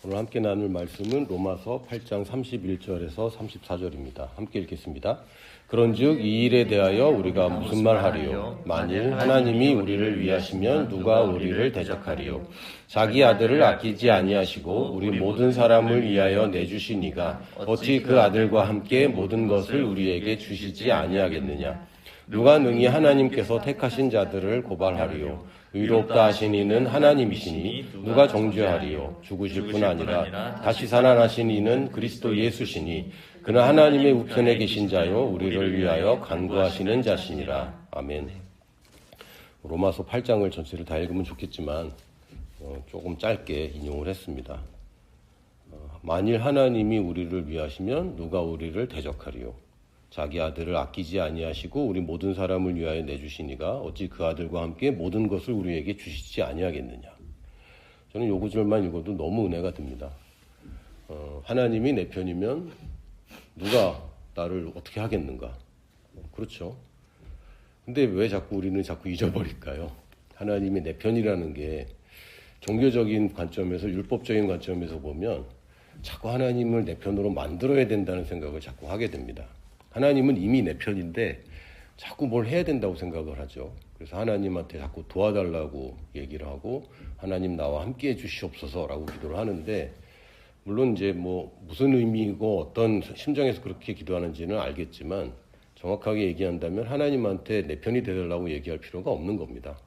오늘 함께 나눌 말씀은 로마서 8장 31절에서 34절입니다. 함께 읽겠습니다. 그런즉 이 일에 대하여 우리가 무슨 말하리요? 만일 하나님이 우리를 위하시면 누가 우리를 대적하리요? 자기 아들을 아끼지 아니하시고 우리 모든 사람을 위하여 내주신 이가 어찌 그 아들과 함께 모든 것을 우리에게 주시지 아니하겠느냐? 누가 능히 하나님께서 택하신 자들을 고발하리요? 의롭다 하신 이는 하나님이시니 누가 정죄하리요? 죽으실 뿐 아니라 다시 살아나신 이는 그리스도 예수시니 그는 하나님의 우편에 계신 자요 우리를 위하여 간구하시는 자시니라. 아멘. 로마서 8장을 전체를 다 읽으면 좋겠지만 조금 짧게 인용을 했습니다. 만일 하나님이 우리를 위하시면 누가 우리를 대적하리요? 자기 아들을 아끼지 아니하시고 우리 모든 사람을 위하여 내주시니가 어찌 그 아들과 함께 모든 것을 우리에게 주시지 아니하겠느냐. 저는 요 구절만 읽어도 너무 은혜가 듭니다. 하나님이 내 편이면 누가 나를 어떻게 하겠는가. 그렇죠. 근데 왜 우리는 자꾸 잊어버릴까요? 하나님이 내 편이라는 게 종교적인 관점에서, 율법적인 관점에서 보면 자꾸 하나님을 내 편으로 만들어야 된다는 생각을 자꾸 하게 됩니다. 하나님은 이미 내 편인데 자꾸 뭘 해야 된다고 생각을 하죠. 그래서 하나님한테 자꾸 도와달라고 얘기를 하고 하나님 나와 함께 해 주시옵소서라고 기도를 하는데, 물론 이제 무슨 의미이고 어떤 심정에서 그렇게 기도하는지는 알겠지만 정확하게 얘기한다면 하나님한테 내 편이 되달라고 얘기할 필요가 없는 겁니다.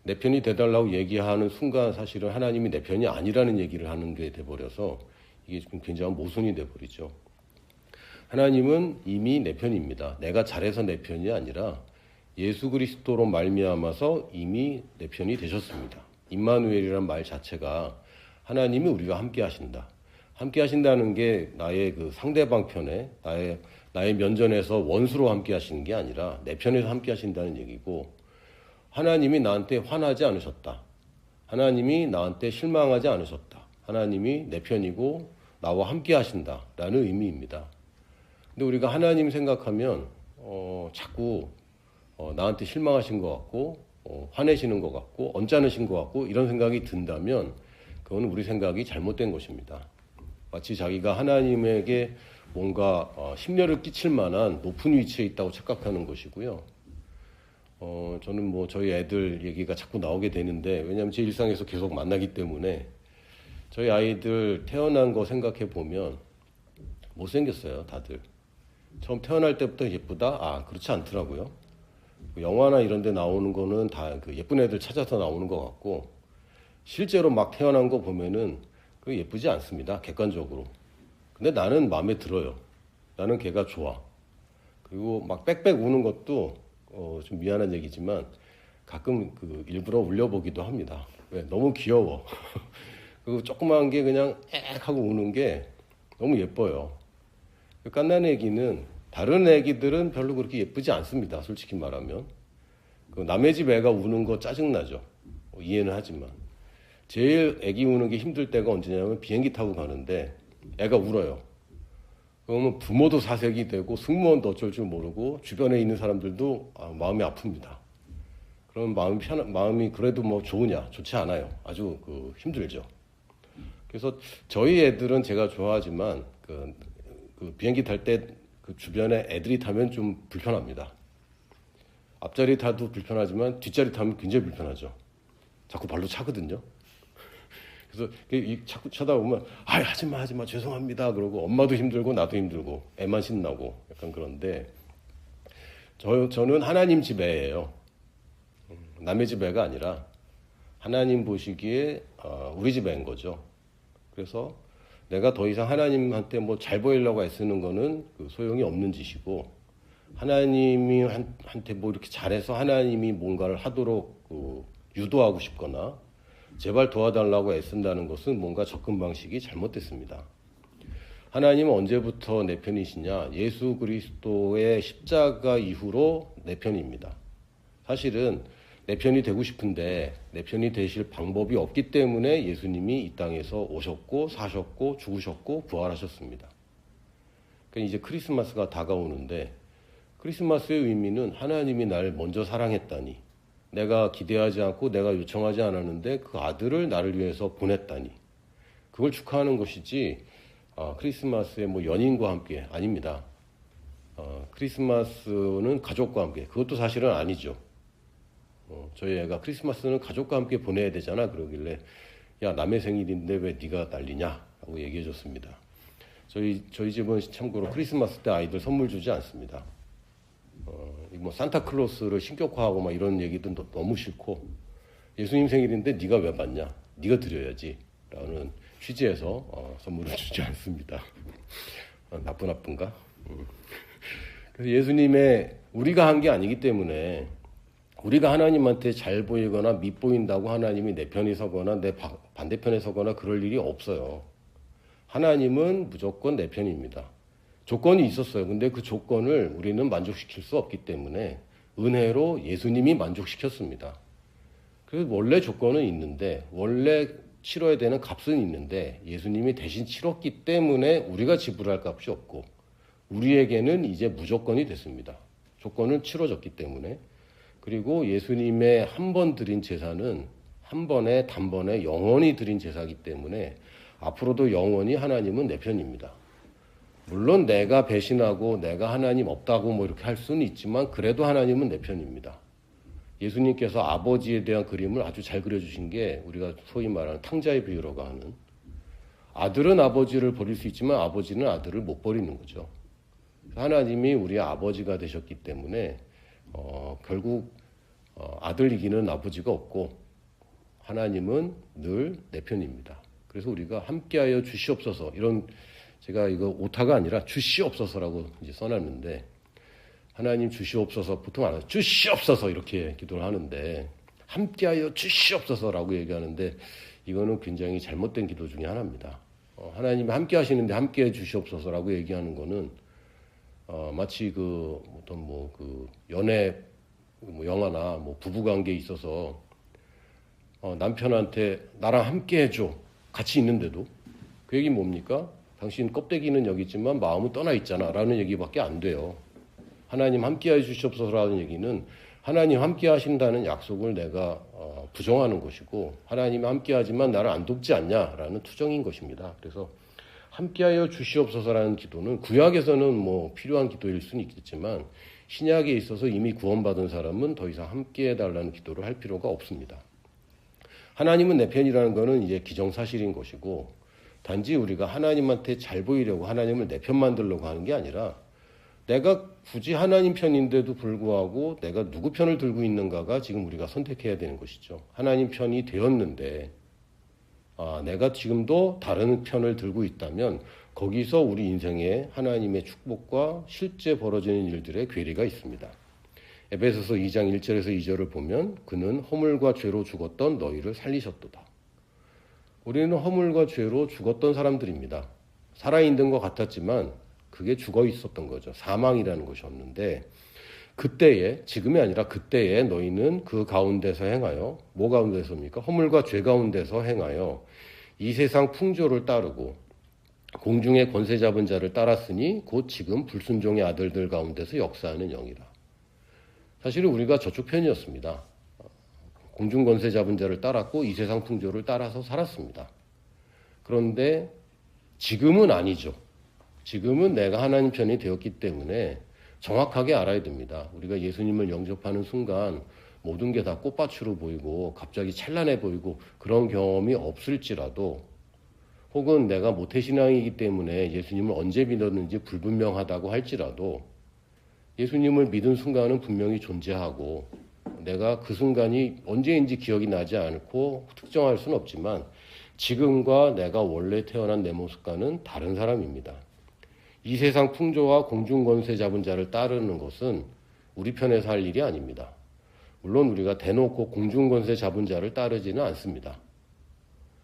내 편이 되달라고 얘기하는 순간 사실은 하나님이 내 편이 아니라는 얘기를 하는 게 돼버려서 이게 좀 굉장한 모순이 돼버리죠. 하나님은 이미 내 편입니다. 내가 잘해서 내 편이 아니라 예수 그리스도로 말미암아서 이미 내 편이 되셨습니다. 임마누엘이란 말 자체가 하나님이 우리가 함께 하신다. 함께 하신다는 게 나의 그 상대방 편에, 나의 면전에서 원수로 함께 하시는 게 아니라 내 편에서 함께 하신다는 얘기고, 하나님이 나한테 화나지 않으셨다. 하나님이 나한테 실망하지 않으셨다. 하나님이 내 편이고 나와 함께 하신다라는 의미입니다. 근데 우리가 하나님 생각하면 자꾸 나한테 실망하신 것 같고 화내시는 것 같고 언짢으신 것 같고 이런 생각이 든다면 그건 우리 생각이 잘못된 것입니다. 마치 자기가 하나님에게 뭔가 심려를 끼칠 만한 높은 위치에 있다고 착각하는 것이고요. 저는 저희 애들 얘기가 자꾸 나오게 되는데, 왜냐하면 제 일상에서 계속 만나기 때문에 저희 아이들 태어난 거 생각해 보면 못생겼어요, 다들. 처음 태어날 때부터 예쁘다? 그렇지 않더라고요. 영화나 이런 데 나오는 거는 다 그 예쁜 애들 찾아서 나오는 것 같고, 실제로 막 태어난 거 보면은 그 예쁘지 않습니다, 객관적으로. 근데 나는 마음에 들어요. 나는 걔가 좋아. 그리고 막 빽빽 우는 것도 좀 미안한 얘기지만 가끔 일부러 울려보기도 합니다. 왜? 너무 귀여워. 그리고 조그만 게 그냥 악 하고 우는 게 너무 예뻐요. 갓난 애기는, 다른 애기들은 별로 그렇게 예쁘지 않습니다, 솔직히 말하면. 남의 집 애가 우는 거 짜증나죠. 이해는 하지만. 제일 애기 우는 게 힘들 때가 언제냐면 비행기 타고 가는데 애가 울어요. 그러면 부모도 사색이 되고 승무원도 어쩔 줄 모르고 주변에 있는 사람들도 마음이 아픕니다. 그러면 마음이 그래도 좋으냐? 좋지 않아요. 아주 힘들죠. 그래서 저희 애들은 제가 좋아하지만 비행기 탈 때 주변에 애들이 타면 좀 불편합니다. 앞자리 타도 불편하지만 뒷자리 타면 굉장히 불편하죠. 자꾸 발로 차거든요. 그래서 자꾸 쳐다보면 하지마 죄송합니다 그러고, 엄마도 힘들고 나도 힘들고 애만 신나고 약간 그런데, 저는 하나님 집 애예요. 남의 집 애가 아니라 하나님 보시기에 우리 집 애인 거죠. 그래서 내가 더 이상 하나님한테 잘 보이려고 애쓰는 거는 소용이 없는 짓이고, 하나님이 한테 이렇게 잘해서 하나님이 뭔가를 하도록 유도하고 싶거나 제발 도와달라고 애쓴다는 것은 뭔가 접근 방식이 잘못됐습니다. 하나님은 언제부터 내 편이시냐? 예수 그리스도의 십자가 이후로 내 편입니다. 사실은 내 편이 되고 싶은데 내 편이 되실 방법이 없기 때문에 예수님이 이 땅에서 오셨고 사셨고 죽으셨고 부활하셨습니다. 그러니까 이제 크리스마스가 다가오는데, 크리스마스의 의미는 하나님이 날 먼저 사랑했다니, 내가 기대하지 않고 내가 요청하지 않았는데 그 아들을 나를 위해서 보냈다니, 그걸 축하하는 것이지 크리스마스에 뭐 연인과 함께 아닙니다. 크리스마스는 가족과 함께, 그것도 사실은 아니죠. 저희 애가 크리스마스는 가족과 함께 보내야 되잖아 그러길래 야 남의 생일인데 왜 네가 난리냐 라고 얘기해 줬습니다. 저희 집은 참고로 크리스마스 때 아이들 선물 주지 않습니다. 뭐 산타클로스를 신격화하고 막 이런 얘기도 너무 싫고 예수님 생일인데 네가 왜 받냐, 네가 드려야지 라는 취지에서 선물을 주지 않습니다. 나쁜가? 그래서 예수님의 우리가 한 게 아니기 때문에 우리가 하나님한테 잘 보이거나 밉보인다고 하나님이 내 편에 서거나 내 반대편에 서거나 그럴 일이 없어요. 하나님은 무조건 내 편입니다. 조건이 있었어요. 근데 그 조건을 우리는 만족시킬 수 없기 때문에 은혜로 예수님이 만족시켰습니다. 그래서 원래 조건은 있는데 원래 치러야 되는 값은 있는데 예수님이 대신 치렀기 때문에 우리가 지불할 값이 없고 우리에게는 이제 무조건이 됐습니다. 조건은 치러졌기 때문에. 그리고 예수님의 한 번 드린 제사는 한 번에 단번에 영원히 드린 제사이기 때문에 앞으로도 영원히 하나님은 내 편입니다. 물론 내가 배신하고 내가 하나님 없다고 뭐 이렇게 할 수는 있지만 그래도 하나님은 내 편입니다. 예수님께서 아버지에 대한 그림을 아주 잘 그려주신 게 우리가 소위 말하는 탕자의 비유라고 하는, 아들은 아버지를 버릴 수 있지만 아버지는 아들을 못 버리는 거죠. 하나님이 우리의 아버지가 되셨기 때문에 결국 아들 이기는 아버지가 없고 하나님은 늘 내 편입니다. 그래서 우리가 함께하여 주시옵소서, 이런, 제가 이거 오타가 아니라 주시옵소서라고 이제 써놨는데, 하나님 주시옵소서 보통 안 해요. 주시옵소서 이렇게 기도를 하는데 함께하여 주시옵소서라고 얘기하는데 이거는 굉장히 잘못된 기도 중에 하나입니다. 하나님이 함께하시는데 함께해 주시옵소서라고 얘기하는 거는 마치 그 어떤 뭐 그 연애 뭐 영화나 뭐 부부관계에 있어서 남편한테 나랑 함께 해줘 같이 있는데도 그 얘기 뭡니까? 당신 껍데기는 여기 있지만 마음은 떠나 있잖아 라는 얘기밖에 안 돼요. 하나님 함께해 주시옵소서라는 얘기는 하나님 함께 하신다는 약속을 내가 부정하는 것이고 하나님이 함께 하지만 나를 안 돕지 않냐라는 투정인 것입니다. 그래서 함께하여 주시옵소서라는 기도는 구약에서는 뭐 필요한 기도일 수는 있겠지만 신약에 있어서 이미 구원받은 사람은 더 이상 함께 해달라는 기도를 할 필요가 없습니다. 하나님은 내 편이라는 것은 이제 기정사실인 것이고 단지 우리가 하나님한테 잘 보이려고 하나님을 내 편 만들려고 하는 게 아니라 내가 굳이 하나님 편인데도 불구하고 내가 누구 편을 들고 있는가가 지금 우리가 선택해야 되는 것이죠. 하나님 편이 되었는데 내가 지금도 다른 편을 들고 있다면 거기서 우리 인생에 하나님의 축복과 실제 벌어지는 일들의 괴리가 있습니다. 에베소서 2장 1절에서 2절을 보면 그는 허물과 죄로 죽었던 너희를 살리셨도다. 우리는 허물과 죄로 죽었던 사람들입니다. 살아있는 것 같았지만 그게 죽어 있었던 거죠. 사망이라는 것이 없는데 그때에, 지금이 아니라 그때에 너희는 그 가운데서 행하여, 뭐 가운데서입니까? 허물과 죄 가운데서 행하여 이 세상 풍조를 따르고 공중의 권세 잡은 자를 따랐으니 곧 지금 불순종의 아들들 가운데서 역사하는 영이라. 사실은 우리가 저쪽 편이었습니다. 공중 권세 잡은 자를 따랐고 이 세상 풍조를 따라서 살았습니다. 그런데 지금은 아니죠. 지금은 내가 하나님 편이 되었기 때문에 정확하게 알아야 됩니다. 우리가 예수님을 영접하는 순간 모든 게 다 꽃밭으로 보이고 갑자기 찬란해 보이고 그런 경험이 없을지라도 혹은 내가 모태신앙이기 때문에 예수님을 언제 믿었는지 불분명하다고 할지라도 예수님을 믿은 순간은 분명히 존재하고 내가 그 순간이 언제인지 기억이 나지 않고 특정할 수는 없지만 지금과 내가 원래 태어난 내 모습과는 다른 사람입니다. 이 세상 풍조와 공중권세 잡은 자를 따르는 것은 우리 편에서 할 일이 아닙니다. 물론 우리가 대놓고 공중권세 잡은 자를 따르지는 않습니다.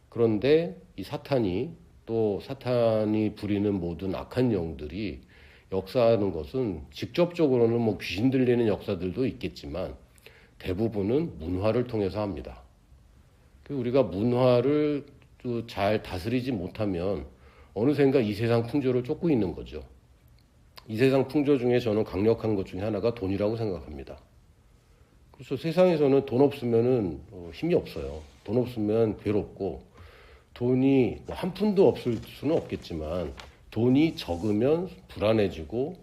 그런데 이 사탄이 또 사탄이 부리는 모든 악한 영들이 역사하는 것은 직접적으로는 뭐 귀신 들리는 역사들도 있겠지만 대부분은 문화를 통해서 합니다. 우리가 문화를 잘 다스리지 못하면 어느샌가 이 세상 풍조를 쫓고 있는 거죠. 이 세상 풍조 중에 저는 강력한 것 중에 하나가 돈이라고 생각합니다. 그래서 세상에서는 돈 없으면은 힘이 없어요. 돈 없으면 괴롭고 돈이 뭐한 푼도 없을 수는 없겠지만 돈이 적으면 불안해지고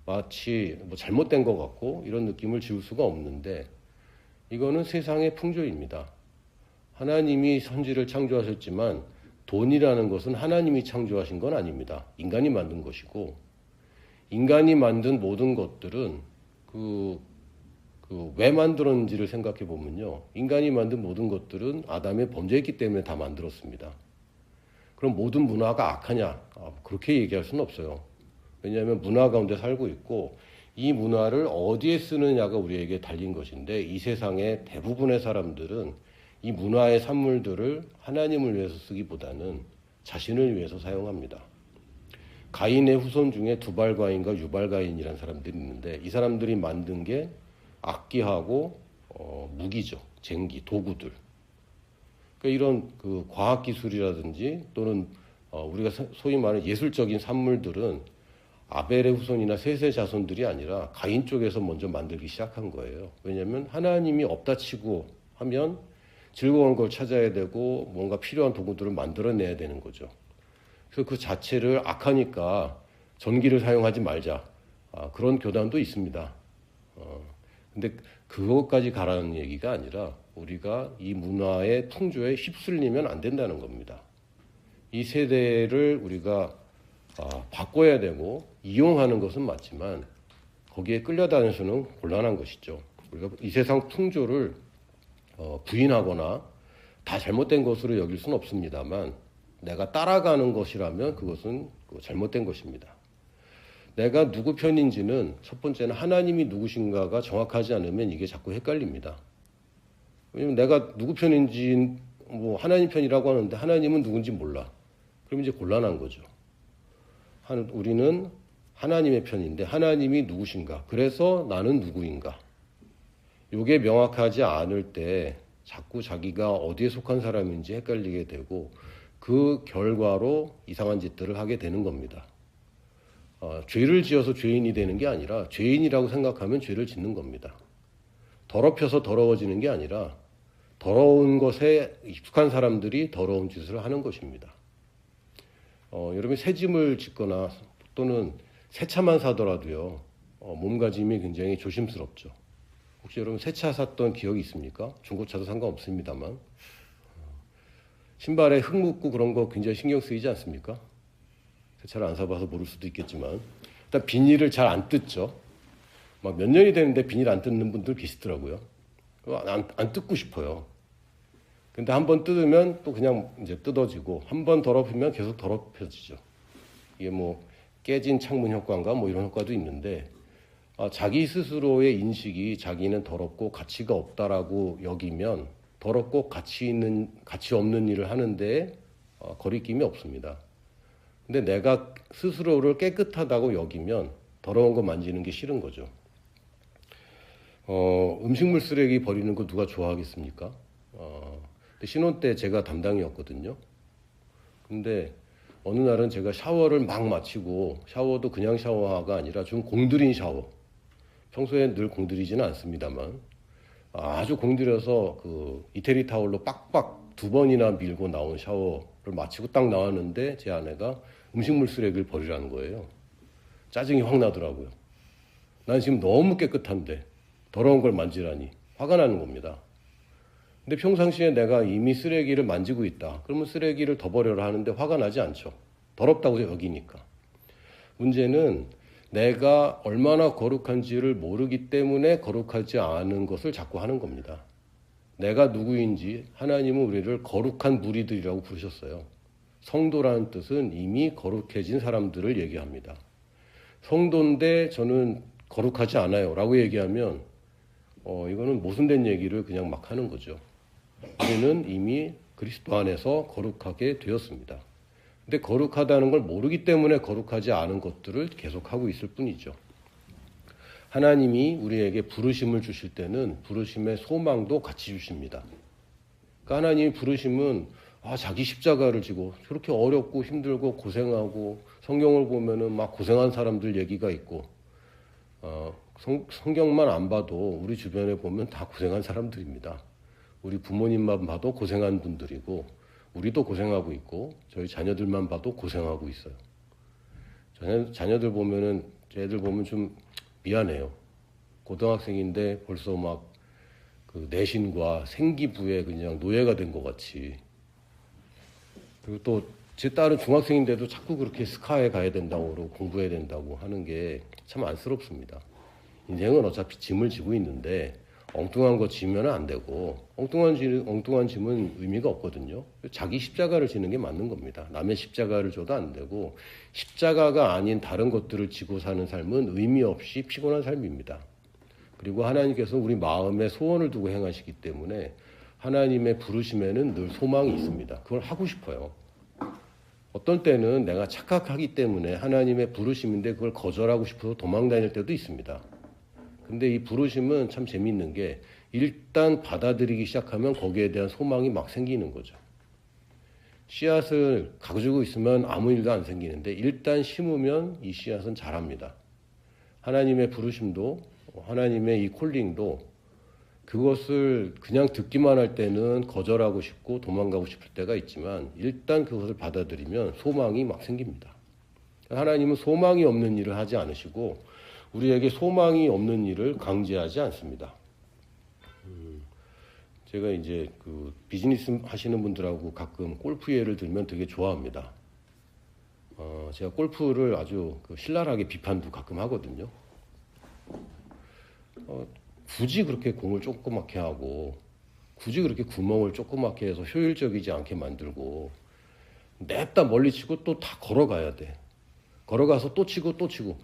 마치 뭐 잘못된 것 같고 이런 느낌을 지울 수가 없는데 이거는 세상의 풍조입니다. 하나님이 선지를 창조하셨지만 돈이라는 것은 하나님이 창조하신 건 아닙니다. 인간이 만든 것이고 인간이 만든 모든 것들은 왜 만들었는지를 생각해 보면요. 인간이 만든 모든 것들은 아담의 범죄했기 때문에 다 만들었습니다. 그럼 모든 문화가 악하냐? 그렇게 얘기할 수는 없어요. 왜냐하면 문화 가운데 살고 있고 이 문화를 어디에 쓰느냐가 우리에게 달린 것인데 이 세상의 대부분의 사람들은 이 문화의 산물들을 하나님을 위해서 쓰기보다는 자신을 위해서 사용합니다. 가인의 후손 중에 두발가인과 유발가인이라는 사람들이 있는데 이 사람들이 만든 게 악기하고 무기죠. 쟁기, 도구들. 그러니까 이런 그 과학기술이라든지 또는 우리가 소위 말하는 예술적인 산물들은 아벨의 후손이나 셋의 자손들이 아니라 가인 쪽에서 먼저 만들기 시작한 거예요. 왜냐하면 하나님이 없다 치고 하면 즐거운 걸 찾아야 되고 뭔가 필요한 도구들을 만들어내야 되는 거죠. 그래서 그 자체를 악하니까 전기를 사용하지 말자. 그런 교단도 있습니다. 근데 그것까지 가라는 얘기가 아니라 우리가 이 문화의 풍조에 휩쓸리면 안 된다는 겁니다. 이 세대를 우리가 바꿔야 되고 이용하는 것은 맞지만 거기에 끌려다니서는 곤란한 것이죠. 우리가 이 세상 풍조를 부인하거나 다 잘못된 것으로 여길 수는 없습니다만 내가 따라가는 것이라면 그것은 잘못된 것입니다. 내가 누구 편인지는 첫 번째는 하나님이 누구신가가 정확하지 않으면 이게 자꾸 헷갈립니다. 왜냐면 내가 누구 편인지 뭐 하나님 편이라고 하는데 하나님은 누군지 몰라. 그럼 이제 곤란한 거죠. 우리는 하나님의 편인데 하나님이 누구신가? 그래서 나는 누구인가? 이게 명확하지 않을 때 자꾸 자기가 어디에 속한 사람인지 헷갈리게 되고 그 결과로 이상한 짓들을 하게 되는 겁니다. 죄를 지어서 죄인이 되는 게 아니라 죄인이라고 생각하면 죄를 짓는 겁니다. 더럽혀서 더러워지는 게 아니라 더러운 것에 익숙한 사람들이 더러운 짓을 하는 것입니다. 여러분이 새 짐을 짓거나 또는 새 차만 사더라도요. 몸가짐이 굉장히 조심스럽죠. 혹시 여러분 새 차 샀던 기억이 있습니까? 중고차도 상관없습니다만 신발에 흙 묻고 그런 거 굉장히 신경 쓰이지 않습니까? 새 차를 안 사봐서 모를 수도 있겠지만 일단 비닐을 잘 안 뜯죠. 막 몇 년이 되는데 비닐 안 뜯는 분들 계시더라고요. 안 뜯고 싶어요. 근데 한 번 뜯으면 또 그냥 이제 뜯어지고 한 번 더럽히면 계속 더럽혀지죠. 이게 뭐 깨진 창문 효과인가 뭐 이런 효과도 있는데 자기 스스로의 인식이 자기는 더럽고 가치가 없다라고 여기면 더럽고 가치 없는 일을 하는데 거리낌이 없습니다. 근데 내가 스스로를 깨끗하다고 여기면 더러운 거 만지는 게 싫은 거죠. 음식물 쓰레기 버리는 거 누가 좋아하겠습니까? 신혼 때 제가 담당이었거든요. 근데 어느 날은 제가 샤워를 막 마치고 샤워도 그냥 샤워가 아니라 좀 공들인 샤워. 평소에 늘 공들이지는 않습니다만 아주 공들여서 그 이태리 타월로 빡빡 2번이나 밀고 나온 샤워를 마치고 딱 나왔는데 제 아내가 음식물 쓰레기를 버리라는 거예요. 짜증이 확 나더라고요. 난 지금 너무 깨끗한데 더러운 걸 만지라니 화가 나는 겁니다. 근데 평상시에 내가 이미 쓰레기를 만지고 있다. 그러면 쓰레기를 더 버려라 하는데 화가 나지 않죠. 더럽다고 여기니까. 문제는 내가 얼마나 거룩한지를 모르기 때문에 거룩하지 않은 것을 자꾸 하는 겁니다. 내가 누구인지 하나님은 우리를 거룩한 무리들이라고 부르셨어요. 성도라는 뜻은 이미 거룩해진 사람들을 얘기합니다. 성도인데 저는 거룩하지 않아요 라고 얘기하면 이거는 모순된 얘기를 그냥 막 하는 거죠. 우리는 이미 그리스도 안에서 거룩하게 되었습니다. 근데 거룩하다는 걸 모르기 때문에 거룩하지 않은 것들을 계속하고 있을 뿐이죠. 하나님이 우리에게 부르심을 주실 때는 부르심의 소망도 같이 주십니다. 그러니까 하나님이 부르심은 자기 십자가를 지고 저렇게 어렵고 힘들고 고생하고 성경을 보면은 막 고생한 사람들 얘기가 있고 성경만 안 봐도 우리 주변에 보면 다 고생한 사람들입니다. 우리 부모님만 봐도 고생한 분들이고 우리도 고생하고 있고 저희 자녀들만 봐도 고생하고 있어요. 자녀들 보면은 애들 보면 좀 미안해요. 고등학생인데 벌써 막 그 내신과 생기부에 그냥 노예가 된 것 같이. 그리고 또 제 딸은 중학생인데도 자꾸 그렇게 스카에 가야 된다고 그러고 공부해야 된다고 하는 게 참 안쓰럽습니다. 인생은 어차피 짐을 지고 있는데 엉뚱한 거 지면 안 되고 엉뚱한 짐은 의미가 없거든요. 자기 십자가를 지는 게 맞는 겁니다. 남의 십자가를 져도 안 되고 십자가가 아닌 다른 것들을 지고 사는 삶은 의미 없이 피곤한 삶입니다. 그리고 하나님께서 우리 마음에 소원을 두고 행하시기 때문에 하나님의 부르심에는 늘 소망이 있습니다. 그걸 하고 싶어요. 어떤 때는 내가 착각하기 때문에 하나님의 부르심인데 그걸 거절하고 싶어서 도망 다닐 때도 있습니다. 근데 이 부르심은 참 재밌는 게 일단 받아들이기 시작하면 거기에 대한 소망이 막 생기는 거죠. 씨앗을 가지고 있으면 아무 일도 안 생기는데 일단 심으면 이 씨앗은 자랍니다. 하나님의 부르심도 하나님의 이 콜링도 그것을 그냥 듣기만 할 때는 거절하고 싶고 도망가고 싶을 때가 있지만 일단 그것을 받아들이면 소망이 막 생깁니다. 하나님은 소망이 없는 일을 하지 않으시고 우리에게 소망이 없는 일을 강제하지 않습니다. 제가 이제 그 비즈니스 하시는 분들하고 가끔 골프 예를 들면 되게 좋아합니다. 제가 골프를 아주 신랄하게 비판도 가끔 하거든요. 굳이 그렇게 공을 조그맣게 하고 굳이 그렇게 구멍을 조그맣게 해서 효율적이지 않게 만들고 냅다 멀리 치고 또 다 걸어가야 돼. 걸어가서 또 치고 또 치고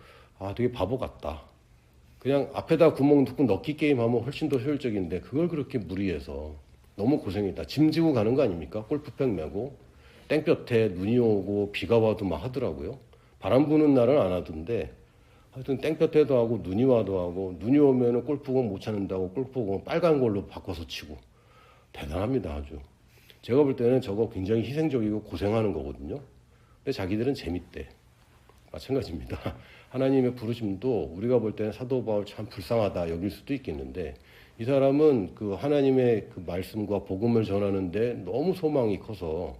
되게 바보 같다. 그냥 앞에다 구멍 뚫고 넣기 게임 하면 훨씬 더 효율적인데 그걸 그렇게 무리해서 너무 고생이다. 짐 지고 가는 거 아닙니까? 골프백 메고 땡볕에 눈이 오고 비가 와도 막 하더라고요. 바람 부는 날은 안 하던데 하여튼 땡볕에도 하고 눈이 와도 하고 눈이 오면은 골프공 못 찾는다고 골프공 빨간 걸로 바꿔서 치고 대단합니다. 아주. 제가 볼 때는 저거 굉장히 희생적이고 고생하는 거거든요. 근데 자기들은 재밌대. 마찬가지입니다. 하나님의 부르심도 우리가 볼 때는 사도 바울 참 불쌍하다 여길 수도 있겠는데 이 사람은 그 하나님의 그 말씀과 복음을 전하는데 너무 소망이 커서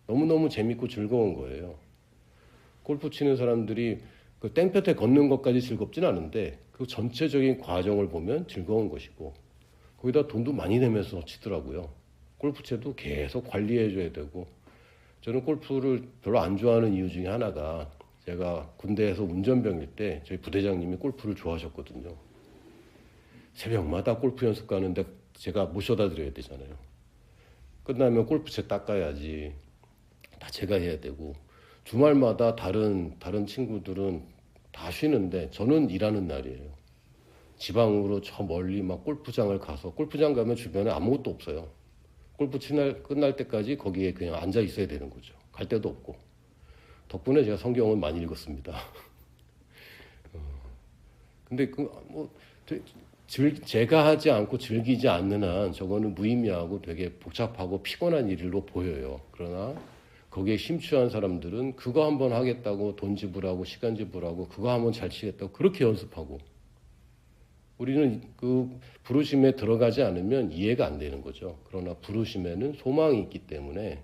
너무너무 재밌고 즐거운 거예요. 골프 치는 사람들이 그 땡볕에 걷는 것까지 즐겁진 않은데 그 전체적인 과정을 보면 즐거운 것이고 거기다 돈도 많이 내면서 치더라고요. 골프채도 계속 관리해줘야 되고 저는 골프를 별로 안 좋아하는 이유 중에 하나가 제가 군대에서 운전병일 때 저희 부대장님이 골프를 좋아하셨거든요. 새벽마다 골프 연습 가는데 제가 모셔다 드려야 되잖아요. 끝나면 골프채 닦아야지. 다 제가 해야 되고 주말마다 다른 친구들은 다 쉬는데 저는 일하는 날이에요. 지방으로 저 멀리 막 골프장을 가서 골프장 가면 주변에 아무것도 없어요. 골프 끝날 때까지 거기에 그냥 앉아 있어야 되는 거죠. 갈 데도 없고. 덕분에 제가 성경을 많이 읽었습니다. 근데 제가 하지 않고 즐기지 않는 한 저거는 무의미하고 되게 복잡하고 피곤한 일로 보여요. 그러나 거기에 심취한 사람들은 그거 한번 하겠다고 돈 지불하고 시간 지불하고 그거 한번 잘 치겠다고 그렇게 연습하고 우리는 그 부르심에 들어가지 않으면 이해가 안 되는 거죠. 그러나 부르심에는 소망이 있기 때문에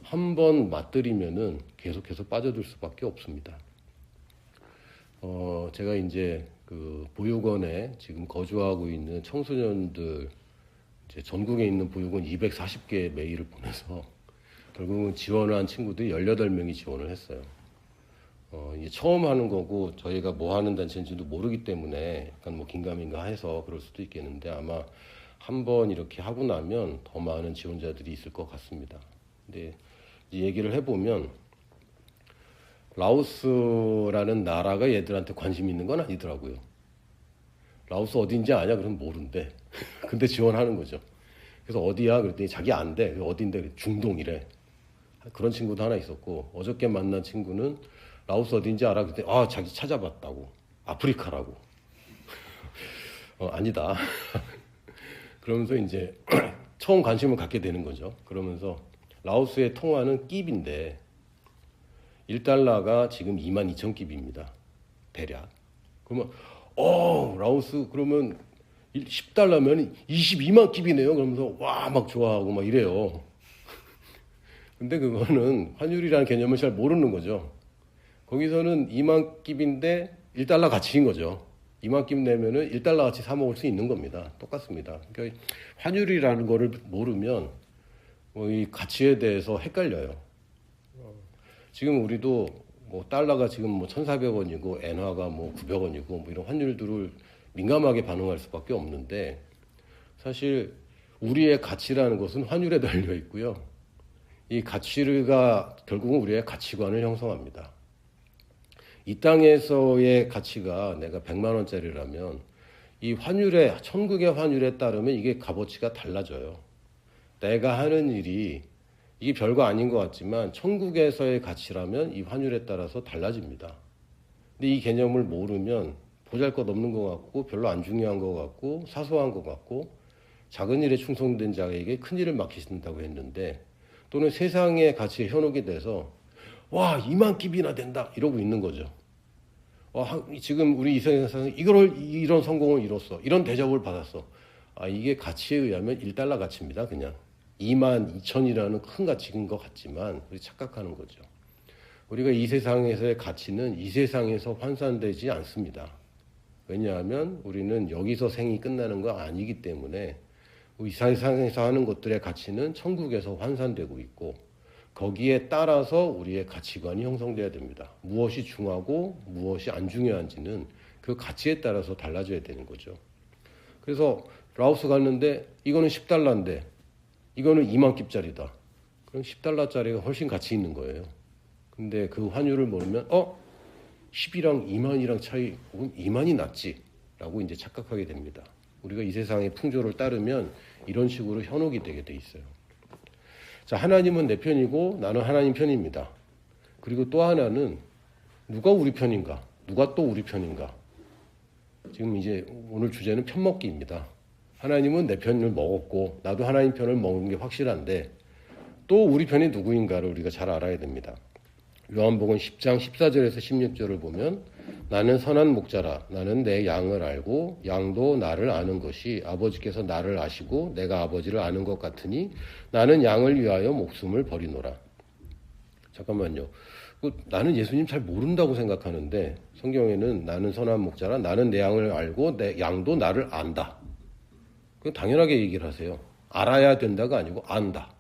한번 맛들이면은 계속해서 빠져들 수밖에 없습니다. 제가 이제 그 보육원에 지금 거주하고 있는 청소년들 이제 전국에 있는 보육원 240개 메일을 보내서 결국은 지원을 한 친구들이 18명이 지원을 했어요. 이제 처음 하는 거고 저희가 뭐 하는 단체인지도 모르기 때문에 약간 뭐 긴가민가 해서 그럴 수도 있겠는데 아마 한번 이렇게 하고 나면 더 많은 지원자들이 있을 것 같습니다. 근데 얘기를 해보면 라오스라는 나라가 얘들한테 관심 있는 건 아니더라고요. 라오스 어딘지 아냐? 그러면 모른대. 근데 지원하는 거죠. 그래서 어디야? 그랬더니 자기 안 돼. 어딘데? 중동이래. 그런 친구도 하나 있었고 어저께 만난 친구는 라오스 어딘지 알아? 그랬더니 자기 찾아봤다고. 아프리카라고. 아니다. 그러면서 이제 처음 관심을 갖게 되는 거죠. 그러면서 라오스의 통화는 끼비인데 1달러가 지금 22,000끼비입니다. 대략. 그러면 라오스 그러면 10달러면 22만 끼비네요. 그러면서 와 막 좋아하고 막 이래요. 근데 그거는 환율이라는 개념을 잘 모르는 거죠. 거기서는 2만 깁인데 1달러 가치인 거죠. 2만 깁 내면은 1달러 가치 사 먹을 수 있는 겁니다. 똑같습니다. 그러니까 환율이라는 거를 모르면 이 가치에 대해서 헷갈려요. 지금 우리도 뭐 달러가 지금 뭐 1,400원이고 엔화가 뭐 900원이고 뭐 이런 환율들을 민감하게 반응할 수밖에 없는데, 사실 우리의 가치라는 것은 환율에 달려 있고요. 이 가치가 결국은 우리의 가치관을 형성합니다. 이 땅에서의 가치가 내가 100만 원짜리라면 이 환율에, 천국의 환율에 따르면 이게 값어치가 달라져요. 내가 하는 일이 이게 별거 아닌 것 같지만 천국에서의 가치라면 이 환율에 따라서 달라집니다. 근데 이 개념을 모르면 보잘것없는 것 같고 별로 안 중요한 것 같고 사소한 것 같고 작은 일에 충성된 자에게 큰 일을 맡기신다고 했는데, 또는 세상의 가치에 현혹이 돼서 와 2만 깁이나 된다 이러고 있는 거죠. 지금 우리 이 세상에서 이런 성공을 이뤘어, 이런 대접을 받았어. 이게 가치에 의하면 1달러 가치입니다. 그냥 2만 2천이라는 큰 가치인 것 같지만 우리 착각하는 거죠. 우리가 이 세상에서의 가치는 이 세상에서 환산되지 않습니다. 왜냐하면 우리는 여기서 생이 끝나는 거 아니기 때문에 이 세상에서 하는 것들의 가치는 천국에서 환산되고 있고, 거기에 따라서 우리의 가치관이 형성돼야 됩니다. 무엇이 중요하고 무엇이 안 중요한지는 그 가치에 따라서 달라져야 되는 거죠. 그래서 라오스 갔는데 이거는 10달러인데 이거는 2만 깁짜리다. 그럼 10달러짜리가 훨씬 가치 있는 거예요. 근데 그 환율을 모르면 10이랑 2만이랑 차이, 2만이 낫지 라고 이제 착각하게 됩니다. 우리가 이 세상의 풍조를 따르면 이런 식으로 현혹이 되게 돼 있어요. 자, 하나님은 내 편이고 나는 하나님 편입니다. 그리고 또 하나는 누가 우리 편인가? 누가 또 우리 편인가? 지금 이제 오늘 주제는 편먹기입니다. 하나님은 내 편을 먹었고 나도 하나님 편을 먹는 게 확실한데, 또 우리 편이 누구인가를 우리가 잘 알아야 됩니다. 요한복음 10장 14절에서 16절을 보면, 나는 선한 목자라. 나는 내 양을 알고 양도 나를 아는 것이 아버지께서 나를 아시고 내가 아버지를 아는 것 같으니 나는 양을 위하여 목숨을 버리노라. 잠깐만요. 나는 예수님 잘 모른다고 생각하는데 성경에는 나는 선한 목자라, 나는 내 양을 알고 내 양도 나를 안다. 그 당연하게 얘기를 하세요. 알아야 된다가 아니고 안다.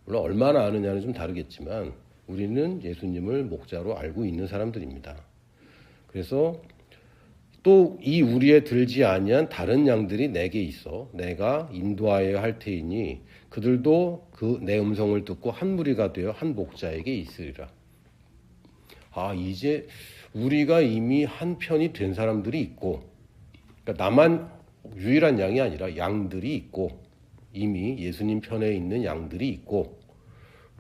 물론 얼마나 아느냐는 좀 다르겠지만 우리는 예수님을 목자로 알고 있는 사람들입니다. 그래서 또 이 우리에 들지 아니한 다른 양들이 내게 있어 내가 인도하여야 할 테이니 그들도 그 내 음성을 듣고 한 무리가 되어 한 목자에게 있으리라. 이제 우리가 이미 한 편이 된 사람들이 있고, 그러니까 나만 유일한 양이 아니라 양들이 있고, 이미 예수님 편에 있는 양들이 있고,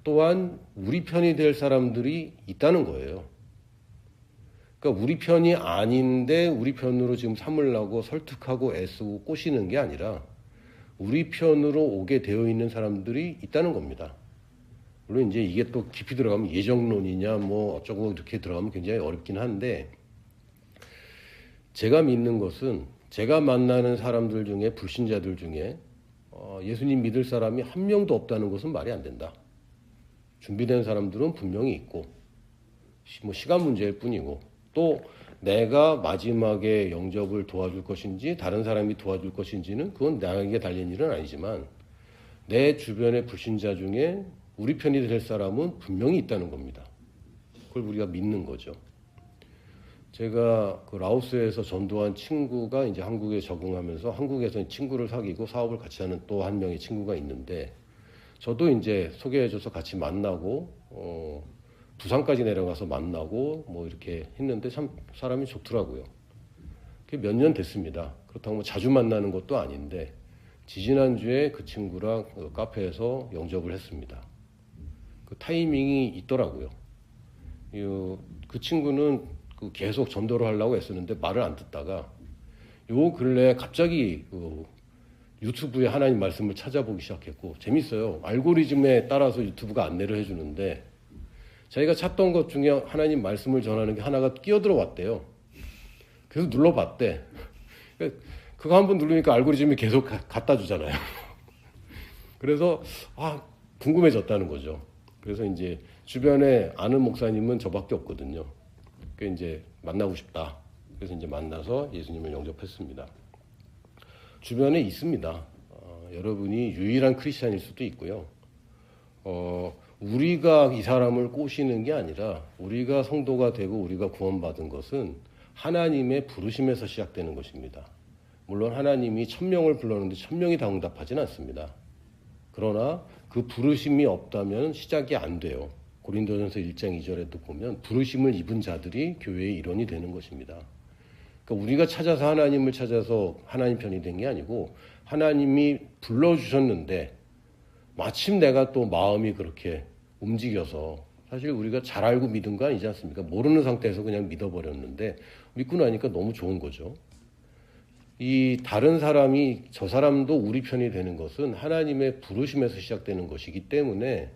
또한 우리 편이 될 사람들이 있다는 거예요. 그러니까 우리 편이 아닌데 우리 편으로 지금 삼으려고 설득하고 애쓰고 꼬시는 게 아니라 우리 편으로 오게 되어 있는 사람들이 있다는 겁니다. 물론 이제 이게 또 깊이 들어가면 예정론이냐 뭐 어쩌고 이렇게 들어가면 굉장히 어렵긴 한데, 제가 믿는 것은 제가 만나는 사람들 중에, 불신자들 중에 예수님 믿을 사람이 한 명도 없다는 것은 말이 안 된다. 준비된 사람들은 분명히 있고, 뭐 시간 문제일 뿐이고, 또 내가 마지막에 영접을 도와줄 것인지 다른 사람이 도와줄 것인지는 그건 나에게 달린 일은 아니지만, 내 주변의 불신자 중에 우리 편이 될 사람은 분명히 있다는 겁니다. 그걸 우리가 믿는 거죠. 제가 그 라오스에서 전도한 친구가 이제 한국에 적응하면서 한국에서 친구를 사귀고 사업을 같이 하는 또 한 명의 친구가 있는데, 저도 이제 소개해줘서 같이 만나고 부산까지 내려가서 만나고 뭐 이렇게 했는데 참 사람이 좋더라고요. 그게 몇 년 됐습니다. 그렇다고 뭐 자주 만나는 것도 아닌데 지지난주에 그 친구랑 그 카페에서 영접을 했습니다. 그 타이밍이 있더라고요. 그 친구는 계속 전도를 하려고 애쓰는데 말을 안 듣다가 요 근래 갑자기 유튜브에 하나님 말씀을 찾아보기 시작했고, 재밌어요. 알고리즘에 따라서 유튜브가 안내를 해주는데 자기가 찾던 것 중에 하나님 말씀을 전하는 게 하나가 끼어들어 왔대요. 그래서 눌러봤대. 그거 한번 누르니까 알고리즘이 계속 갖다 주잖아요. 그래서 궁금해졌다는 거죠. 그래서 이제 주변에 아는 목사님은 저밖에 없거든요. 그 이제 만나고 싶다. 그래서 이제 만나서 예수님을 영접했습니다. 주변에 있습니다. 여러분이 유일한 크리스찬일 수도 있고요. 우리가 이 사람을 꼬시는 게 아니라 우리가 성도가 되고 우리가 구원받은 것은 하나님의 부르심에서 시작되는 것입니다. 물론 하나님이 1000명을 불렀는데 1000명이 다 응답하진 않습니다. 그러나 그 부르심이 없다면 시작이 안 돼요. 고린도전서 1장 2절에도 보면 부르심을 입은 자들이 교회의 일원이 되는 것입니다. 그러니까 우리가 찾아서 하나님을 찾아서 하나님 편이 된 게 아니고 하나님이 불러주셨는데 마침 내가 또 마음이 그렇게 움직여서 사실 우리가 잘 알고 믿은 거 아니지 않습니까? 모르는 상태에서 그냥 믿어버렸는데 믿고 나니까 너무 좋은 거죠. 이 다른 사람이 저 사람도 우리 편이 되는 것은 하나님의 부르심에서 시작되는 것이기 때문에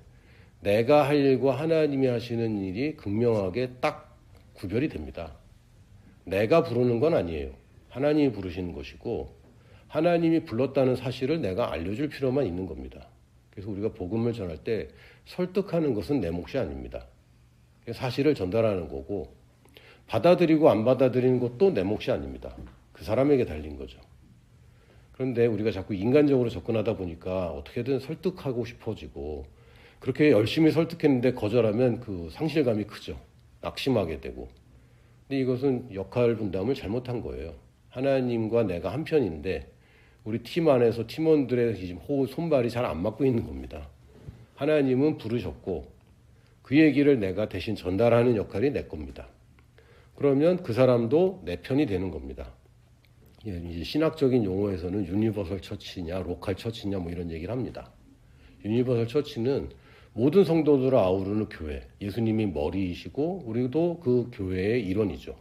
내가 할 일과 하나님이 하시는 일이 극명하게 딱 구별이 됩니다. 내가 부르는 건 아니에요. 하나님이 부르시는 것이고 하나님이 불렀다는 사실을 내가 알려줄 필요만 있는 겁니다. 그래서 우리가 복음을 전할 때 설득하는 것은 내 몫이 아닙니다. 사실을 전달하는 거고 받아들이고 안 받아들이는 것도 내 몫이 아닙니다. 그 사람에게 달린 거죠. 그런데 우리가 자꾸 인간적으로 접근하다 보니까 어떻게든 설득하고 싶어지고 그렇게 열심히 설득했는데 거절하면 그 상실감이 크죠. 낙심하게 되고. 근데 이것은 역할 분담을 잘못한 거예요. 하나님과 내가 한 편인데 우리 팀 안에서 팀원들의 지금 손발이 잘 안 맞고 있는 겁니다. 하나님은 부르셨고 그 얘기를 내가 대신 전달하는 역할이 내 겁니다. 그러면 그 사람도 내 편이 되는 겁니다. 이제 신학적인 용어에서는 유니버설 처치냐 로컬 처치냐 뭐 이런 얘기를 합니다. 유니버설 처치는 모든 성도들을 아우르는 교회, 예수님이 머리이시고 우리도 그 교회의 일원이죠.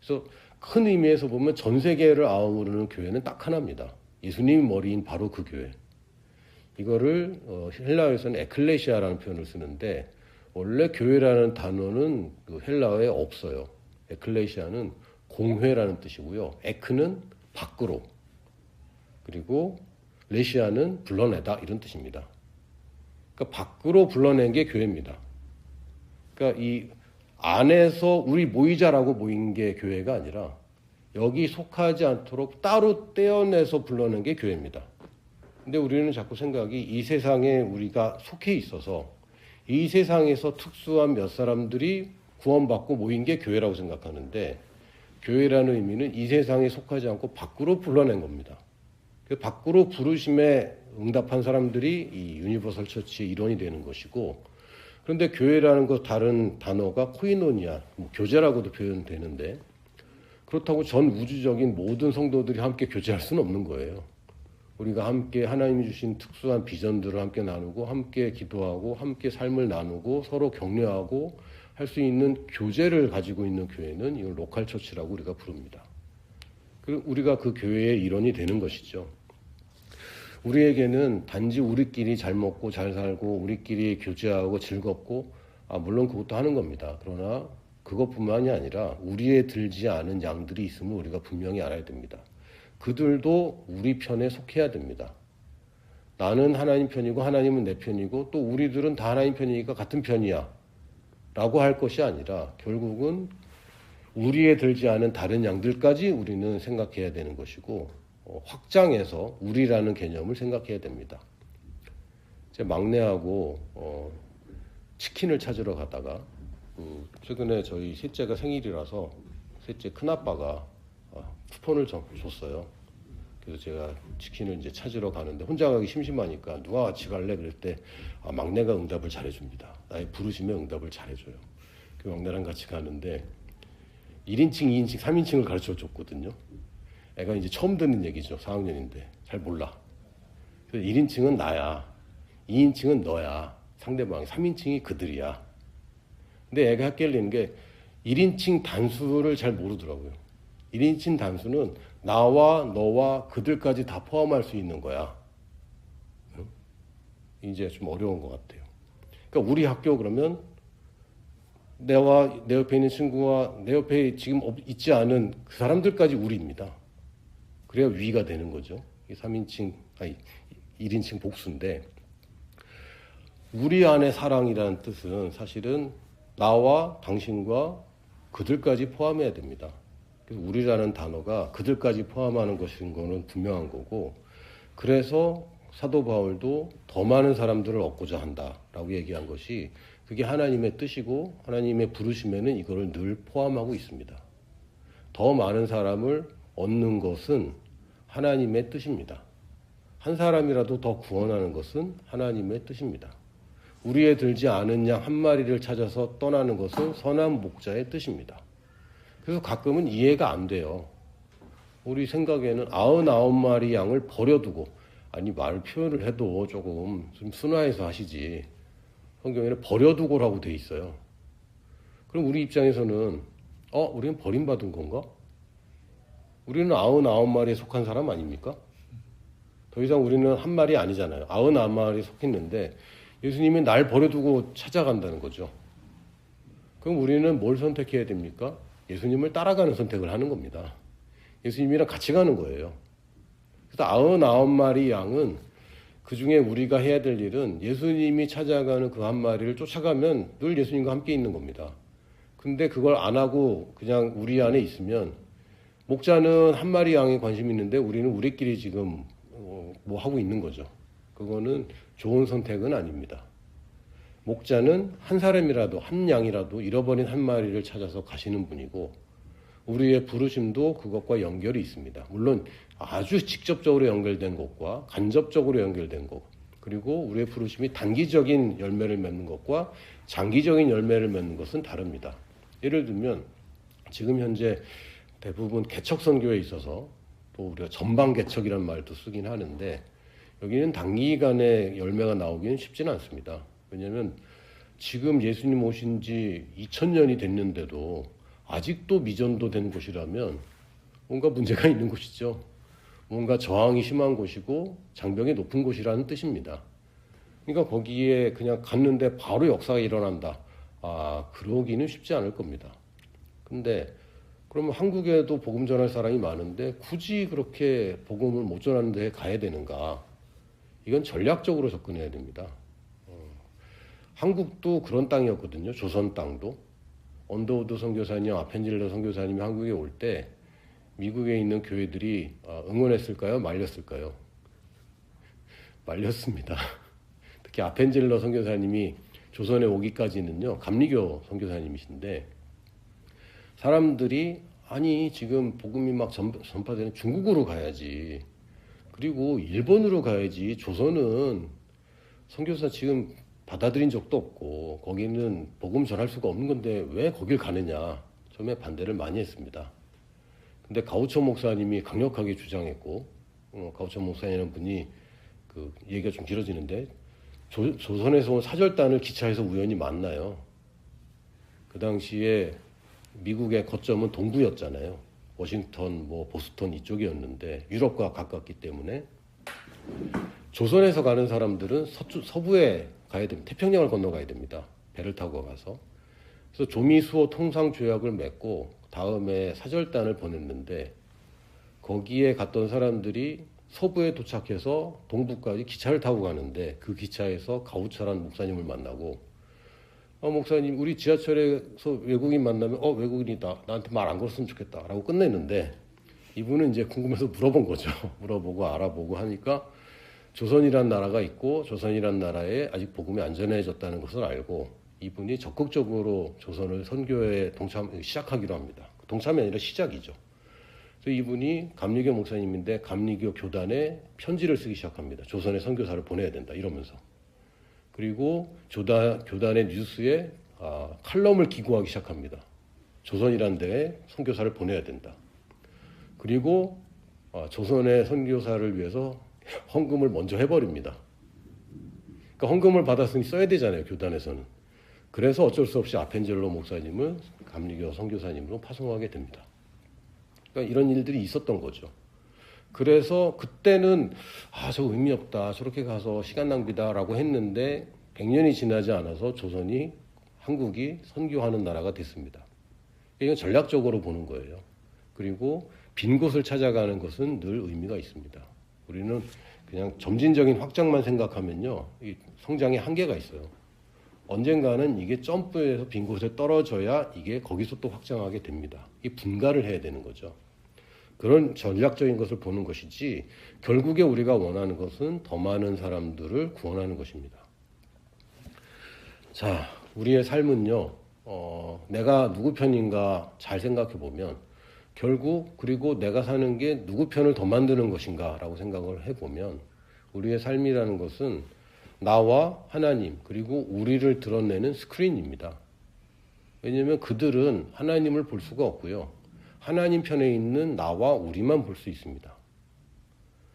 그래서 큰 의미에서 보면 전 세계를 아우르는 교회는 딱 하나입니다. 예수님이 머리인 바로 그 교회. 이거를 헬라어에서는 에클레시아라는 표현을 쓰는데 원래 교회라는 단어는 그 헬라어에 없어요. 에클레시아는 공회라는 뜻이고요. 에크는 밖으로, 그리고 레시아는 불러내다 이런 뜻입니다. 그러니까 밖으로 불러낸 게 교회입니다. 그러니까 이 안에서 우리 모이자라고 모인 게 교회가 아니라 여기 속하지 않도록 따로 떼어내서 불러낸 게 교회입니다. 근데 우리는 자꾸 생각이 이 세상에 우리가 속해 있어서 이 세상에서 특수한 몇 사람들이 구원받고 모인 게 교회라고 생각하는데 교회라는 의미는 이 세상에 속하지 않고 밖으로 불러낸 겁니다. 그 밖으로 부르심에 응답한 사람들이 이 유니버설 처치의 일원이 되는 것이고 그런데 교회라는 것 다른 단어가 코이노니아, 교제라고도 표현되는데 그렇다고 전 우주적인 모든 성도들이 함께 교제할 수는 없는 거예요. 우리가 함께 하나님이 주신 특수한 비전들을 함께 나누고 함께 기도하고 함께 삶을 나누고 서로 격려하고 할 수 있는 교제를 가지고 있는 교회는 이걸 로컬 처치라고 우리가 부릅니다. 그리고 우리가 그 교회의 일원이 되는 것이죠. 우리에게는 단지 우리끼리 잘 먹고 잘 살고 우리끼리 교제하고 즐겁고 물론 그것도 하는 겁니다. 그러나 그것뿐만이 아니라 우리에 들지 않은 양들이 있음을 우리가 분명히 알아야 됩니다. 그들도 우리 편에 속해야 됩니다. 나는 하나님 편이고 하나님은 내 편이고 또 우리들은 다 하나님 편이니까 같은 편이야 라고 할 것이 아니라 결국은 우리에 들지 않은 다른 양들까지 우리는 생각해야 되는 것이고 확장해서 우리라는 개념을 생각해야 됩니다. 제 막내하고 치킨을 찾으러 가다가 최근에 저희 셋째가 생일이라서 셋째 큰아빠가 쿠폰을 줬어요. 그래서 제가 치킨을 이제 찾으러 가는데 혼자 가기 심심하니까 누가 같이 갈래? 그럴 때 막내가 응답을 잘해줍니다. 나의 부르심에 응답을 잘해줘요. 그 막내랑 같이 가는데 1인칭, 2인칭, 3인칭을 가르쳐 줬거든요. 애가 이제 처음 듣는 얘기죠. 4학년인데 잘 몰라. 그래서 1인칭은 나야. 2인칭은 너야. 상대방이. 3인칭이 그들이야. 근데 애가 헷갈리는 게 1인칭 단수를 잘 모르더라고요. 1인칭 단수는 나와 너와 그들까지 다 포함할 수 있는 거야. 이제 좀 어려운 것 같아요. 그러니까 우리 학교 그러면 내와 내 옆에 있는 친구와 내 옆에 지금 있지 않은 그 사람들까지 우리입니다. 그래야 위가 되는 거죠. 3인칭, 1인칭 복수인데 우리 안의 사랑이라는 뜻은 사실은 나와 당신과 그들까지 포함해야 됩니다. 그래서 우리라는 단어가 그들까지 포함하는 것인 거는 분명한 거고, 그래서 사도 바울도 더 많은 사람들을 얻고자 한다라고 얘기한 것이 그게 하나님의 뜻이고 하나님의 부르심에는 이거를 늘 포함하고 있습니다. 더 많은 사람을 얻는 것은 하나님의 뜻입니다. 한 사람이라도 더 구원하는 것은 하나님의 뜻입니다. 우리에 들지 않은 양 한 마리를 찾아서 떠나는 것은 선한 목자의 뜻입니다. 그래서 가끔은 이해가 안 돼요. 우리 생각에는 99마리 양을 버려두고, 아니 말 표현을 해도 조금 좀 순화해서 하시지. 성경에는 버려두고라고 돼 있어요. 그럼 우리 입장에서는 우리는 버림받은 건가? 우리는 99마리에 속한 사람 아닙니까? 더 이상 우리는 한 마리 아니잖아요. 99마리에 속했는데 예수님이 날 버려두고 찾아간다는 거죠. 그럼 우리는 뭘 선택해야 됩니까? 예수님을 따라가는 선택을 하는 겁니다. 예수님이랑 같이 가는 거예요. 그래서 99마리 양은 그 중에 우리가 해야 될 일은 예수님이 찾아가는 그 한 마리를 쫓아가면 늘 예수님과 함께 있는 겁니다. 근데 그걸 안 하고 그냥 우리 안에 있으면, 목자는 한 마리 양에 관심이 있는데 우리는 우리끼리 지금 뭐 하고 있는 거죠. 그거는 좋은 선택은 아닙니다. 목자는 한 사람이라도, 한 양이라도 잃어버린 한 마리를 찾아서 가시는 분이고, 우리의 부르심도 그것과 연결이 있습니다. 물론 아주 직접적으로 연결된 것과 간접적으로 연결된 것, 그리고 우리의 부르심이 단기적인 열매를 맺는 것과 장기적인 열매를 맺는 것은 다릅니다. 예를 들면 지금 현재 대부분 개척 선교에 있어서, 또 우리가 전방 개척이라는 말도 쓰긴 하는데, 여기는 단기간에 열매가 나오기는 쉽지는 않습니다. 왜냐하면 지금 예수님 오신 지 2000년이 됐는데도 아직도 미전도 된 곳이라면 뭔가 문제가 있는 곳이죠. 뭔가 저항이 심한 곳이고 장벽이 높은 곳이라는 뜻입니다. 그러니까 거기에 그냥 갔는데 바로 역사가 일어난다. 그러기는 쉽지 않을 겁니다. 근데 그러면 한국에도 복음 전할 사람이 많은데 굳이 그렇게 복음을 못 전하는 데 가야 되는가? 이건 전략적으로 접근해야 됩니다. 한국도 그런 땅이었거든요. 조선 땅도. 언더우드 선교사님, 아펜젤러 선교사님이 한국에 올 때 미국에 있는 교회들이 응원했을까요? 말렸을까요? 말렸습니다. 특히 아펜젤러 선교사님이 조선에 오기까지는요, 감리교 선교사님이신데, 사람들이 아니 지금 복음이 막 전파되는 중국으로 가야지, 그리고 일본으로 가야지, 조선은 선교사 지금 받아들인 적도 없고 거기는 복음 전할 수가 없는 건데 왜 거길 가느냐, 처음에 반대를 많이 했습니다. 근데 가우처 목사님이 강력하게 주장했고, 가우처 목사님이라는 분이 그 얘기가 좀 길어지는데, 조선에서 온 사절단을 기차에서 우연히 만나요. 그 당시에 미국의 거점은 동부였잖아요. 워싱턴, 보스턴 이쪽이었는데 유럽과 가깝기 때문에 조선에서 가는 사람들은 서부에 가야 됩니다. 태평양을 건너가야 됩니다. 배를 타고 가서. 그래서 조미수호 통상조약을 맺고 다음에 사절단을 보냈는데, 거기에 갔던 사람들이 서부에 도착해서 동부까지 기차를 타고 가는데, 그 기차에서 가우처라는 목사님을 만나고, 목사님 우리 지하철에서 외국인 만나면 외국인이다, 나한테 말 안 걸었으면 좋겠다 라고 끝냈는데, 이분은 이제 궁금해서 물어본 거죠. 물어보고 알아보고 하니까 조선이란 나라가 있고 조선이란 나라에 아직 복음이 안 전해졌다는 것을 알고, 이분이 적극적으로 조선을 선교에 시작하기로 합니다. 동참이 아니라 시작이죠. 그래서 이분이 감리교 목사님인데 감리교 교단에 편지를 쓰기 시작합니다. 조선에 선교사를 보내야 된다 이러면서. 그리고 교단의 뉴스에 칼럼을 기고하기 시작합니다. 조선이란 데에 선교사를 보내야 된다. 그리고 조선의 선교사를 위해서 헌금을 먼저 해버립니다. 그러니까 헌금을 받았으니 써야 되잖아요, 교단에서는. 그래서 어쩔 수 없이 아펜젤로 목사님을 감리교 선교사님으로 파송하게 됩니다. 그러니까 이런 일들이 있었던 거죠. 그래서 그때는 저 의미 없다, 저렇게 가서 시간 낭비다라고 했는데 100년이 지나지 않아서 한국이 선교하는 나라가 됐습니다. 이건 전략적으로 보는 거예요. 그리고 빈 곳을 찾아가는 것은 늘 의미가 있습니다. 우리는 그냥 점진적인 확장만 생각하면요, 이 성장에 한계가 있어요. 언젠가는 이게 점프해서 빈 곳에 떨어져야 이게 거기서 또 확장하게 됩니다. 이 분가를 해야 되는 거죠. 그런 전략적인 것을 보는 것이지 결국에 우리가 원하는 것은 더 많은 사람들을 구원하는 것입니다. 자, 우리의 삶은요, 내가 누구 편인가 잘 생각해 보면 결국 그리고 내가 사는 게 누구 편을 더 만드는 것인가 라고 생각을 해보면 우리의 삶이라는 것은 나와 하나님 그리고 우리를 드러내는 스크린입니다. 왜냐하면 그들은 하나님을 볼 수가 없고요. 하나님 편에 있는 나와 우리만 볼 수 있습니다.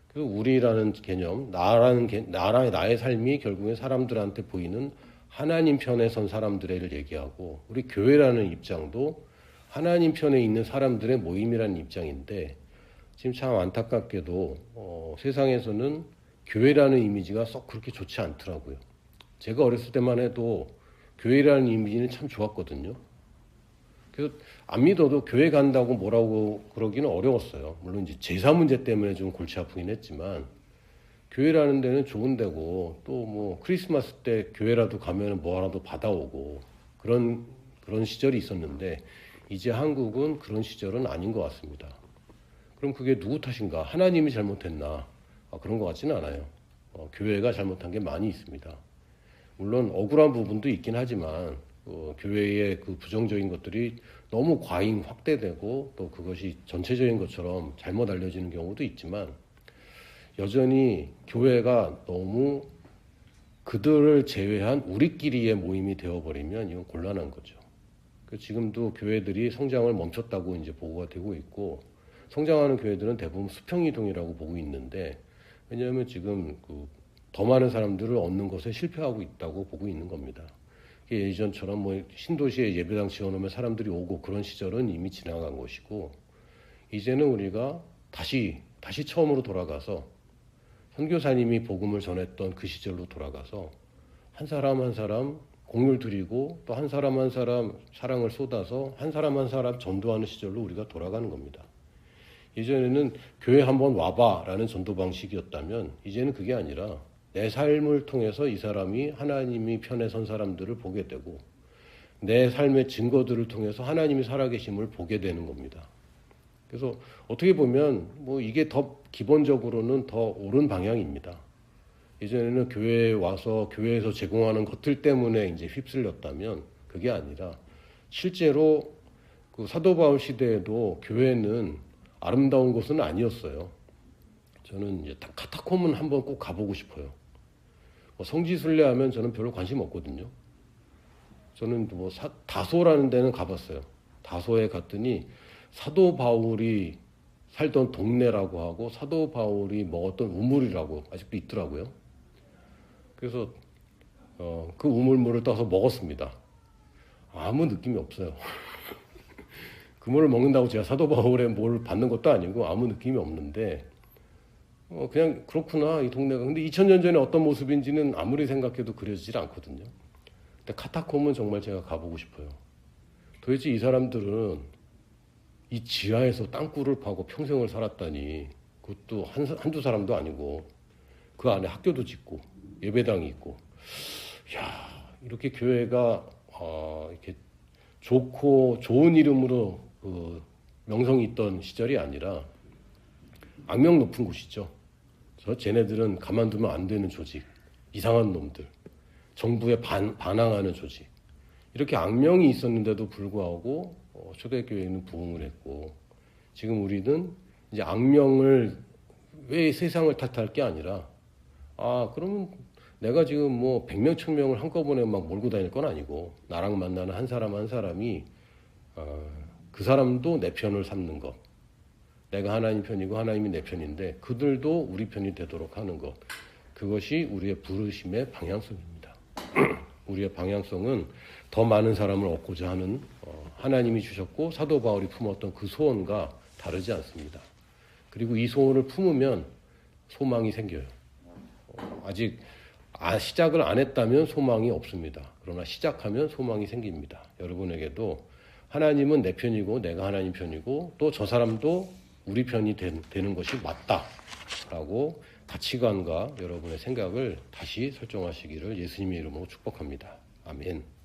그 우리라는 개념, 나의 삶이 결국엔 사람들한테 보이는 하나님 편에 선 사람들을 얘기하고 우리 교회라는 입장도 하나님 편에 있는 사람들의 모임이라는 입장인데 지금 참 안타깝게도 세상에서는 교회라는 이미지가 썩 그렇게 좋지 않더라고요. 제가 어렸을 때만 해도 교회라는 이미지는 참 좋았거든요. 그래서 안 믿어도 교회 간다고 뭐라고 그러기는 어려웠어요. 물론 이제 제사 문제 때문에 좀 골치 아프긴 했지만 교회라는 데는 좋은 데고 또 뭐 크리스마스 때 교회라도 가면 뭐 하나도 받아오고 그런 시절이 있었는데 이제 한국은 그런 시절은 아닌 것 같습니다. 그럼 그게 누구 탓인가? 하나님이 잘못했나? 그런 것 같지는 않아요. 교회가 잘못한 게 많이 있습니다. 물론 억울한 부분도 있긴 하지만 교회의 그 부정적인 것들이 너무 과잉 확대되고 또 그것이 전체적인 것처럼 잘못 알려지는 경우도 있지만 여전히 교회가 너무 그들을 제외한 우리끼리의 모임이 되어버리면 이건 곤란한 거죠. 지금도 교회들이 성장을 멈췄다고 이제 보고가 되고 있고 성장하는 교회들은 대부분 수평이동이라고 보고 있는데 왜냐하면 지금 더 많은 사람들을 얻는 것에 실패하고 있다고 보고 있는 겁니다. 예전처럼 뭐 신도시에 예배당 지어놓으면 사람들이 오고 그런 시절은 이미 지나간 것이고 이제는 우리가 다시 처음으로 돌아가서 선교사님이 복음을 전했던 그 시절로 돌아가서 한 사람 한 사람 공을 들이고 또 한 사람 한 사람 사랑을 쏟아서 한 사람 한 사람 전도하는 시절로 우리가 돌아가는 겁니다. 예전에는 교회 한번 와봐라는 전도 방식이었다면 이제는 그게 아니라 내 삶을 통해서 이 사람이 하나님이 편에 선 사람들을 보게 되고 내 삶의 증거들을 통해서 하나님이 살아계심을 보게 되는 겁니다. 그래서 어떻게 보면 뭐 이게 더 기본적으로는 더 옳은 방향입니다. 예전에는 교회에 와서 교회에서 제공하는 것들 때문에 이제 휩쓸렸다면 그게 아니라 실제로 그 사도 바울 시대에도 교회는 아름다운 곳은 아니었어요. 저는 이제 카타콤은 한번 꼭 가보고 싶어요. 성지순례하면 저는 별로 관심 없거든요. 저는 뭐 다소라는 데는 가봤어요. 다소에 갔더니 사도 바울이 살던 동네라고 하고 사도 바울이 먹었던 우물이라고 아직도 있더라고요. 그래서 그 우물물을 떠서 먹었습니다. 아무 느낌이 없어요. 그 물을 먹는다고 제가 사도 바울의 뭘 받는 것도 아니고 아무 느낌이 없는데 그냥 그렇구나 이 동네가. 근데 2000년 전에 어떤 모습인지는 아무리 생각해도 그려지질 않거든요. 근데 카타콤은 정말 제가 가보고 싶어요. 도대체 이 사람들은 이 지하에서 땅굴을 파고 평생을 살았다니 그것도 한두 사람도 아니고 그 안에 학교도 짓고 예배당이 있고 이렇게 교회가 이렇게 좋고 좋은 이름으로 명성이 있던 시절이 아니라 악명 높은 곳이죠. 쟤네들은 가만두면 안 되는 조직, 이상한 놈들, 정부에 반항하는 조직 이렇게 악명이 있었는데도 불구하고 초대교회는 부흥을 했고 지금 우리는 이제 악명을 왜 세상을 탓할 게 아니라 그러면 내가 지금 뭐 100명 1000명을 한꺼번에 막 몰고 다닐 건 아니고 나랑 만나는 한 사람 한 사람이 그 사람도 내 편을 삼는 것, 내가 하나님 편이고 하나님이 내 편인데 그들도 우리 편이 되도록 하는 것, 그것이 우리의 부르심의 방향성입니다. 우리의 방향성은 더 많은 사람을 얻고자 하는 하나님이 주셨고 사도 바울이 품었던 그 소원과 다르지 않습니다. 그리고 이 소원을 품으면 소망이 생겨요. 아직 시작을 안 했다면 소망이 없습니다. 그러나 시작하면 소망이 생깁니다. 여러분에게도 하나님은 내 편이고 내가 하나님 편이고 또 저 사람도 우리 편이 되는 것이 맞다라고 가치관과 여러분의 생각을 다시 설정하시기를 예수님의 이름으로 축복합니다. 아멘.